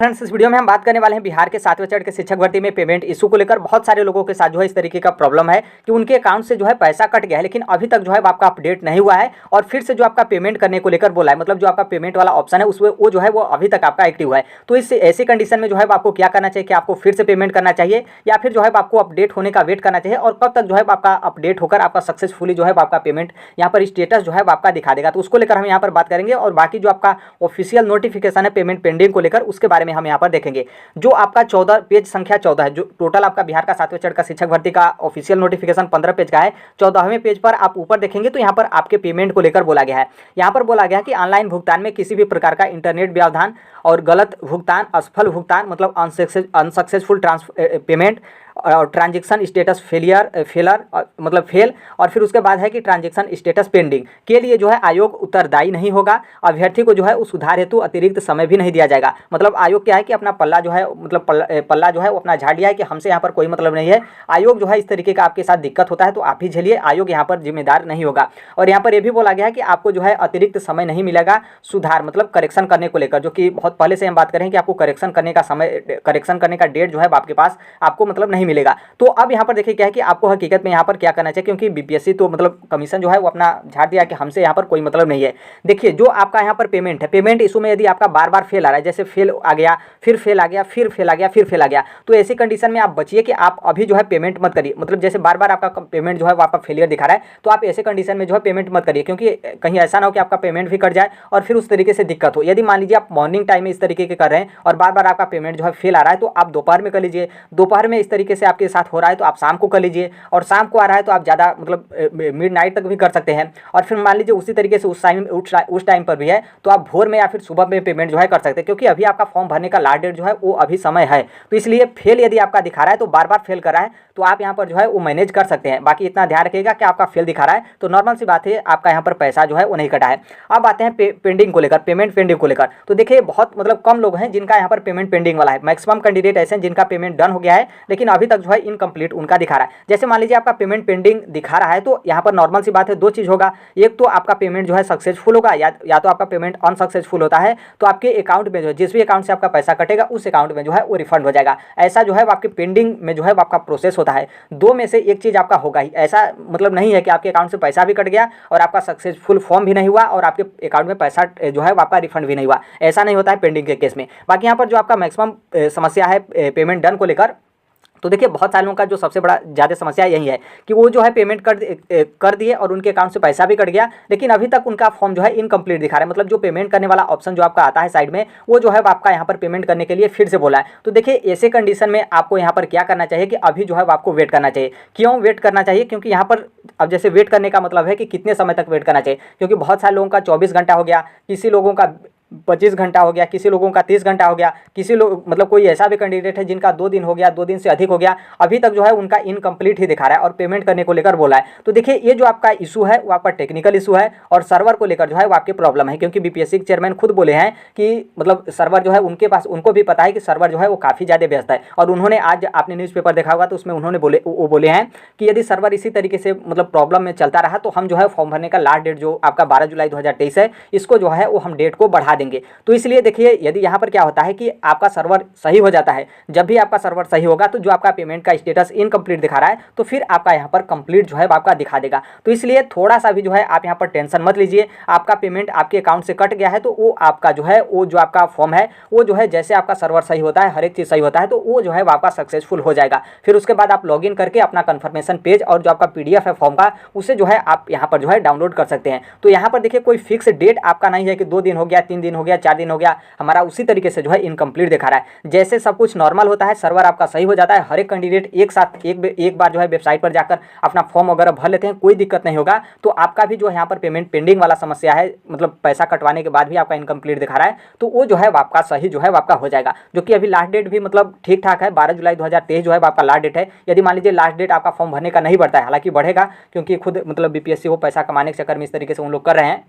Friends, इस video में हम बात करने वाले हैं बिहार के 7वें चरण के शिक्षक भर्ती में पेमेंट इशू को लेकर। बहुत सारे लोगों के साथ जो है इस तरीके का प्रॉब्लम है कि उनके अकाउंट से जो है पैसा कट गया है, लेकिन अभी तक जो है आपका अपडेट नहीं हुआ है और फिर से जो आपका पेमेंट करने को लेकर बोला है, मतलब जो आपका पेमेंट वाला ऑप्शन है उसमें वो जो है वो अभी तक आपका एक्टिव है। तो इस ऐसी कंडीशन में जो है आपको क्या करना चाहिए कि आपको फिर से पेमेंट करना चाहिए या फिर जो है आपको अपडेट होने का वेट करना चाहिए, और कब तक जो है आपका अपडेट होकर आपका सक्सेसफुली जो है आपका पेमेंट यहाँ पर स्टेटस जो है आपका दिखा देगा। तो उसको लेकर हम यहाँ पर बात करेंगे और बाकी जो आपका ऑफिशियल नोटिफिकेशन है पेमेंट पेंडिंग को लेकर उसके बारे में हम यहाँ पर देखेंगे। जो आपका 14 पेज संख्या 14 है, जो टोटल आपका बिहार का 7वें चरण का शिक्षक भर्ती का ऑफिशियल नोटिफिकेशन 15 पेज का है। 14वें पेज पर आप ऊपर देखेंगे तो यहाँ पर आपके पेमेंट को लेकर बोला गया है। यहाँ पर बोला गया है कि ऑनलाइन भुगतान में किसी भी प्रकार का इंटरनेट व्यवधान और गलत भुगतान, असफल भुगतान मतलब अनसक्सेसफुल पेमेंट और ट्रांजेक्शन स्टेटस फेलर मतलब फेल, और फिर उसके बाद है कि ट्रांजेक्शन स्टेटस पेंडिंग के लिए जो है आयोग उत्तरदायी नहीं होगा। अभ्यर्थी को जो है उस सुधार हेतु अतिरिक्त समय भी नहीं दिया जाएगा। मतलब आयोग क्या है कि अपना पल्ला जो है मतलब पल्ला जो है वो अपना झाड़ लिया है कि हमसे यहाँ पर कोई मतलब नहीं है। आयोग जो है इस तरीके का आपके साथ दिक्कत होता है तो आप ही झेलिए, आयोग यहाँ पर जिम्मेदार नहीं होगा। और यहाँ पर यह भी बोला गया है कि आपको जो है अतिरिक्त समय नहीं मिलेगा सुधार मतलब करेक्शन करने को लेकर, जो कि बहुत पहले से हम बात करें कि आपको करेक्शन करने का समय, करेक्शन करने का डेट जो है आपके पास आपको मतलब नहीं मिलेगा। तो अब यहाँ पर देखिए क्या है कि आपको हकीकत में यहाँ पर क्या करना चाहिए, क्योंकि बीपीएससी तो मतलब कमीशन जो है वो अपना झाड़ दिया कि हमसे यहाँ पर कोई मतलब नहीं है। देखिए जो आपका यहाँ पर पेमेंट है, पेमेंट इशू में यदि आपका बार बार फेल आ रहा है, जैसे फेल आ गया, फिर फेल आ गया, फिर फेल आ गया, फिर फेल आ गया, तो ऐसी कंडीशन में आप बचिए कि आप अभी जो है पेमेंट मत करिए। मतलब जैसे बार बार आपका पेमेंट जो है वो आपका फेलियर दिखा रहा है तो आप ऐसे कंडीशन में जो है पेमेंट मत करिए, क्योंकि कहीं ऐसा ना हो कि आपका पेमेंट भी कट जाए और फिर उस तरीके से दिक्कत हो। यदि मान लीजिए आप मॉर्निंग टाइम में इस तरीके के कर रहे हैं और बार बार आपका पेमेंट जो है फेल आ रहा है तो आप दोपहर में कर लीजिए। दोपहर में इस तरीके से आपके साथ हो रहा है तो आप शाम को कर लीजिए, और शाम को आ रहा है तो आप ज़्यादा मतलब मिडनाइट तक भी कर सकते हैं। और फिर मान लीजिए उसी तरीके से उस टाइम पर भी है तो आप भोर में या फिर सुबह में पेमेंट जो है कर सकते हैं, क्योंकि अभी आपका फॉर्म भरने का लास्ट डेट जो है वो अभी समय है। तो इसलिए फेल यदि आपका दिखा रहा है तो बार बार फेल कर रहा है तो आप यहाँ पर जो है वो मैनेज कर सकते हैं। बाकी इतना ध्यान रखिएगा कि आपका फेल दिखा रहा है तो नॉर्मल सी बात है, आपका यहाँ पर पैसा जो है वो नहीं कटा है। अब आते हैं पेंडिंग को लेकर, पेमेंट पेंडिंग को लेकर। तो देखिए बहुत मतलब कम लोग हैं जिनका यहाँ पर पेमेंट पेंडिंग वाला है। मैक्सिमम कैंडिडेट ऐसे हैं जिनका पेमेंट डन हो गया है लेकिन अभी तक जो है इनकम्प्लीट उनका दिखा रहा है। जैसे मान लीजिए आपका पेमेंट पेंडिंग दिखा रहा है तो यहाँ पर नॉर्मल सी बात है, दो चीज़ होगा। एक तो आपका पेमेंट जो है सक्सेसफुल होगा या तो आपका पेमेंट अनसक्सेसफुल होता है तो आपके अकाउंट में जो है जिस भी अकाउंट से आपका पैसा कटेगा उस अकाउंट में जो है वो रिफंड हो जाएगा। ऐसा जो है आपके पेंडिंग में जो है आपका प्रोसेस होता है। दो में से एक चीज़ आपका होगा ही। ऐसा मतलब नहीं है कि आपके अकाउंट से पैसा भी कट गया और आपका सक्सेसफुल फॉर्म भी नहीं हुआ और आपके अकाउंट में पैसा जो है आपका रिफंड भी नहीं हुआ। ऐसा नहीं होता है पेंडिंग के केस में। बाकी यहाँ पर जो आपका मैक्सिमम समस्या है पेमेंट डन को लेकर, तो देखिए बहुत सारे लोगों का जो सबसे बड़ा ज़्यादा समस्या यही है कि वो जो है पेमेंट कर दिए और उनके अकाउंट से पैसा भी कट गया लेकिन अभी तक उनका फॉर्म जो है इनकम्प्लीट दिखा रहा है। मतलब जो पेमेंट करने वाला ऑप्शन जो आपका आता है साइड में वो जो है आपका यहाँ पर पेमेंट करने के लिए फिर से बोला है। तो देखिए ऐसे कंडीशन में आपको यहाँ पर क्या करना चाहिए कि अभी जो है आपको वेट करना चाहिए। क्यों वेट करना चाहिए? क्योंकि यहाँ पर अब जैसे वेट करने का मतलब है कि कितने समय तक वेट करना चाहिए, क्योंकि बहुत सारे लोगों का 24 घंटा हो गया, किसी लोगों का 25 घंटा हो गया, किसी लोगों का 30 घंटा हो गया, किसी लोग मतलब कोई ऐसा भी कैंडिडेट है जिनका 2 दिन हो गया, 2 दिन से अधिक हो गया, अभी तक जो है उनका इनकम्प्लीट ही दिखा रहा है और पेमेंट करने को लेकर बोला है। तो देखिए ये जो आपका इशू है वो आपका टेक्निकल इशू है और सर्वर को लेकर जो है वो आपकी प्रॉब्लम है, क्योंकि बीपीएससी के चेयरमैन खुद बोले हैं कि मतलब सर्वर जो है उनके पास, उनको भी पता है कि सर्वर जो है वो काफ़ी ज़्यादा व्यस्त है। और उन्होंने आज आपने न्यूज़पेपर देखा होगा तो उसमें उन्होंने बोले हैं कि यदि सर्वर इसी तरीके से मतलब प्रॉब्लम में चलता रहा तो हम जो है फॉर्म भरने का लास्ट डेट जो आपका 12 जुलाई 2023 है इसको जो है वो हम डेट को बढ़ा देंगे। तो इसलिए देखिए यदि यहाँ पर क्या होता है कि आपका सर्वर सही हो जाता है, जब भी आपका सर्वर सही होगा तो जो आपका पेमेंट का स्टेटस इनकम्प्लीट दिखा रहा है तो फिर आपका यहाँ पर कंप्लीट जो है आपका दिखा देगा। तो इसलिए थोड़ा सा भी जो है आप यहाँ पर टेंशन मत लीजिए। आपका पेमेंट आपके अकाउंट से कट गया है तो वो आपका जो है वो जो आपका फॉर्म है वो जो है जैसे आपका सर्वर सही होता है, हर एक चीज़ सही होता है तो वो जो है आपका सक्सेसफुल हो जाएगा। फिर उसके बाद आप लॉगिन करके अपना कन्फर्मेशन पेज और जो आपका PDF है फॉर्म का उसे जो है आप यहाँ पर जो है डाउनलोड कर सकते हैं। तो यहाँ पर देखिए कोई फिक्स डेट आपका नहीं है कि 2 दिन हो गया, 3 दिन हो गया, 4 दिन हो गया, हमारा उसी तरीके से जो है इनकम्प्लीट दिखा रहा है। जैसे सब कुछ नॉर्मल होता है, सर्वर आपका सही हो जाता है, हर एक कैंडिडेट एक साथ एक बार जो है वेबसाइट पर जाकर अपना फॉर्म वगैरह भर लेते हैं, कोई दिक्कत नहीं होगा। तो आपका भी जो है यहाँ पर पेमेंट पेंडिंग वाला समस्या है, मतलब पैसा कटवाने के बाद भी आपका इनकम्प्लीट दिखा रहा है तो वो जो है आपका सही जो है आपका हो जाएगा। जो कि अभी लास्ट डेट भी मतलब ठीक ठाक है, 12 जुलाई 2023 जो है आपका लास्ट डेट है। यदि मान लीजिए लास्ट डेट आपका फॉर्म भरने का नहीं बढ़ता है, हालांकि बढ़ेगा क्योंकि खुद मतलब बीपीएससी वो पैसा कमाने के चक्कर में इस तरीके से उन लोग कर रहे हैं,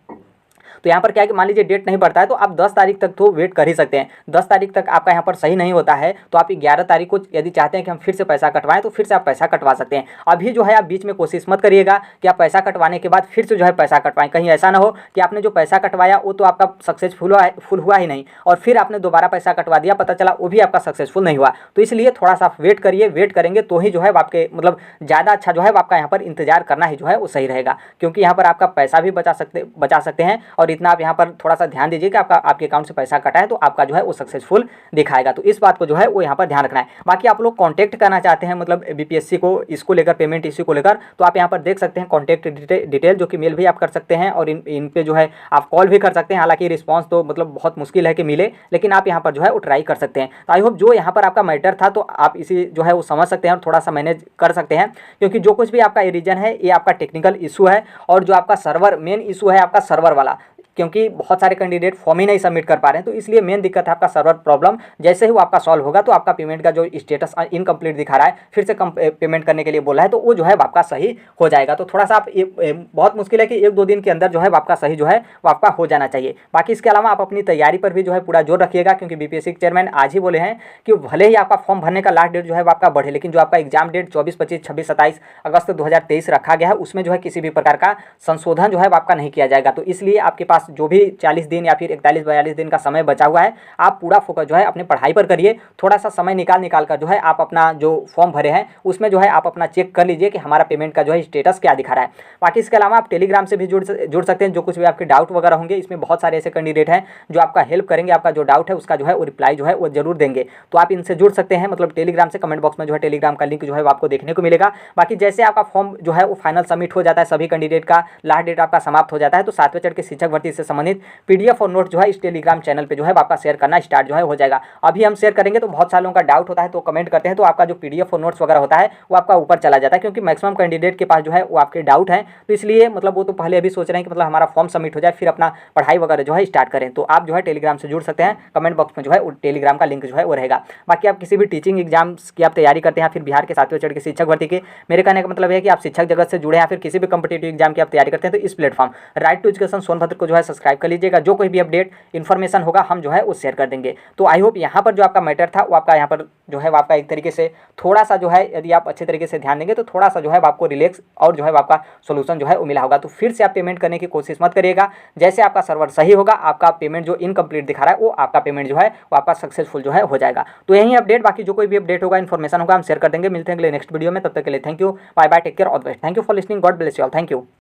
तो यहाँ पर क्या है कि मान लीजिए डेट नहीं बढ़ता है तो आप 10 तारीख तक तो वेट कर ही सकते हैं। 10 तारीख तक आपका यहाँ पर सही नहीं होता है तो आप 11 तारीख को यदि चाहते हैं कि हम फिर से पैसा कटवाएं तो फिर से आप पैसा कटवा सकते हैं। अभी जो है आप बीच में कोशिश मत करिएगा कि आप पैसा कटवाने के बाद फिर से जो है पैसा कटवाएं। कहीं ऐसा ना हो कि आपने जो पैसा कटवाया वो तो आपका सक्सेसफुल हुआ ही नहीं और फिर आपने दोबारा पैसा कटवा दिया, पता चला वो भी आपका सक्सेसफुल नहीं हुआ। तो इसलिए थोड़ा सा आप वेट करिए, वेट करेंगे तो ही जो है आपके मतलब ज़्यादा अच्छा जो है आपका यहाँ पर इंतजार करना ही जो है वो सही रहेगा, क्योंकि यहाँ पर आपका पैसा भी बचा सकते हैं और इतना आप यहाँ पर थोड़ा सा ध्यान दीजिए कि आपके अकाउंट से पैसा कटा है तो आपका जो है वो सक्सेसफुल दिखाएगा। तो इस बात को जो है वो यहाँ पर ध्यान रखना है। बाकी आप लोग कॉन्टैक्ट करना चाहते हैं मतलब बीपीएससी को इसको लेकर, पेमेंट इश्यू को लेकर, तो आप यहाँ पर देख सकते हैं कॉन्टैक्ट डिटेल, जो कि मेल भी आप कर सकते हैं और इन पे जो है आप कॉल भी कर सकते हैं। हालांकि रिस्पांस तो मतलब बहुत मुश्किल है कि मिले, लेकिन आप यहाँ पर जो है वो ट्राई कर सकते हैं। तो आई होप जो यहाँ पर आपका मैटर था तो आप इसी जो है वो समझ सकते हैं और थोड़ा सा मैनेज कर सकते हैं, क्योंकि जो कुछ भी आपका रीजन है ये आपका टेक्निकल इशू है और जो आपका सर्वर मेन इशू है आपका सर्वर वाला, क्योंकि बहुत सारे कैंडिडेट फॉर्म ही नहीं सबमिट कर पा रहे हैं। तो इसलिए मेन दिक्कत है आपका सर्वर प्रॉब्लम। जैसे ही वो आपका सॉल्व होगा तो आपका पेमेंट का जो स्टेटस इनकम्प्लीट दिखा रहा है, फिर से पेमेंट करने के लिए बोला है, तो वो जो है आपका सही हो जाएगा। तो थोड़ा सा आप बहुत मुश्किल है कि 1-2 दिन के अंदर जो है आपका सही जो है वो आपका हो जाना चाहिए। बाकी इसके अलावा आप अपनी तैयारी पर भी जो है पूरा जोर रखिएगा, क्योंकि बीपीएससी के चेयरमैन आज ही बोले हैं कि भले ही आपका फॉर्म भरने का लास्ट डेट जो है वो आपका बढ़े, लेकिन जो आपका एग्जाम डेट 24, 25, 26, 27 अगस्त 2023 रखा गया है उसमें जो है किसी भी प्रकार का संशोधन जो है आपका नहीं किया जाएगा। तो इसलिए आपके पास जो भी 40 दिन या फिर 41-42 दिन का समय बचा हुआ है, आप पूरा फोकस जो है अपनी पढ़ाई पर करिए। थोड़ा सा समय निकाल कर जो है आप अपना जो फॉर्म भरे हैं उसमें जो है आप अपना चेक कर लीजिए कि हमारा पेमेंट का जो है स्टेटस क्या दिखा रहा है। बाकी इसके अलावा आप टेलीग्राम से भी जुड़ सकते हैं। जो कुछ भी आपके डाउट वगैरह होंगे, इसमें बहुत सारे ऐसे कैंडिडेट हैं जो आपका हेल्प करेंगे, आपका जो डाउट है उसका जो है वो रिप्लाई जो है वो जरूर देंगे। तो आप इनसे जुड़ सकते हैं, मतलब टेलीग्राम से। कमेंट बॉक्स में जो है टेलीग्राम का लिंक जो है आपको देखने को मिलेगा। बाकी जैसे आपका फॉर्म जो है वो फाइनल सबमिट हो जाता है, सभी कैंडिडेट का लास्ट डेट आपका समाप्त हो जाता है, तो 7वें चरण के शिक्षक भर्ती से संबंधित पीडीएफ और नोट जो है इस टेलीग्राम चैनल पे जो है आपका शेयर करना स्टार्ट जो है हो जाएगा। अभी हम शेयर करेंगे तो बहुत सारे लोगों का डाउट होता है तो कमेंट करते हैं, तो आपका जो पीडीएफ और नोट्स वगैरह होता है वो आपका ऊपर चला जाता है, क्योंकि मैक्सिमम कैंडिडेट के पास जो है वो आपके डाउट है। तो इसलिए मतलब वो तो पहले अभी सोच रहे हैं कि मतलब हमारा फॉर्म सबमिट हो जाए फिर अपना पढ़ाई वगैरह जो है स्टार्ट करें। तो आप जो है टेलीग्राम से जुड़ सकते हैं। कमेंट बॉक्स में जो है टेलीग्राम का लिंक जो है वो रहेगा। बाकी आप किसी भी टीचिंग एग्जाम्स की आप तैयारी करते हैं, फिर बिहार के 7वें चरण के शिक्षक भर्ती के, मेरे कहने का मतलब है कि आप शिक्षक जगत से जुड़े हैं, फिर किसी भी कॉम्पिटिटिव एग्जाम की आप तैयारी करते हैं, तो इस platform right to education Sonbhadra को जो है सब्सक्राइब कर लीजिएगा। जो कोई भी अपडेट इन्फॉर्मेशन होगा हम जो है वो शेयर कर देंगे। तो आई होप यहाँ पर जो आपका मैटर था वो आपका यहाँ पर जो है आपका एक तरीके से थोड़ा सा जो है, यदि आप अच्छे तरीके से ध्यान देंगे तो थोड़ा सा जो है आपको रिलैक्स और जो है आपका सोल्यूशन जो है वो मिला होगा। तो फिर से आप पेमेंट करने की कोशिश मत करिएगा। जैसे आपका सर्वर सही होगा, आपका पेमेंट जो इनकम्प्लीट दिखा रहा है वो आपका पेमेंट जो है वो आपका सक्सेसफुल जो है हो जाएगा। तो यही अपडेट, बाकी जो कोई भी अपडेट होगा, इन्फॉर्मेशन होगा, हम शेयर कर देंगे। मिलते हैं अगले नेक्स्ट वीडियो में, तब तक के लिए thank you, bye bye, take care, all the best. Thank you for listening, God bless you all, thank you.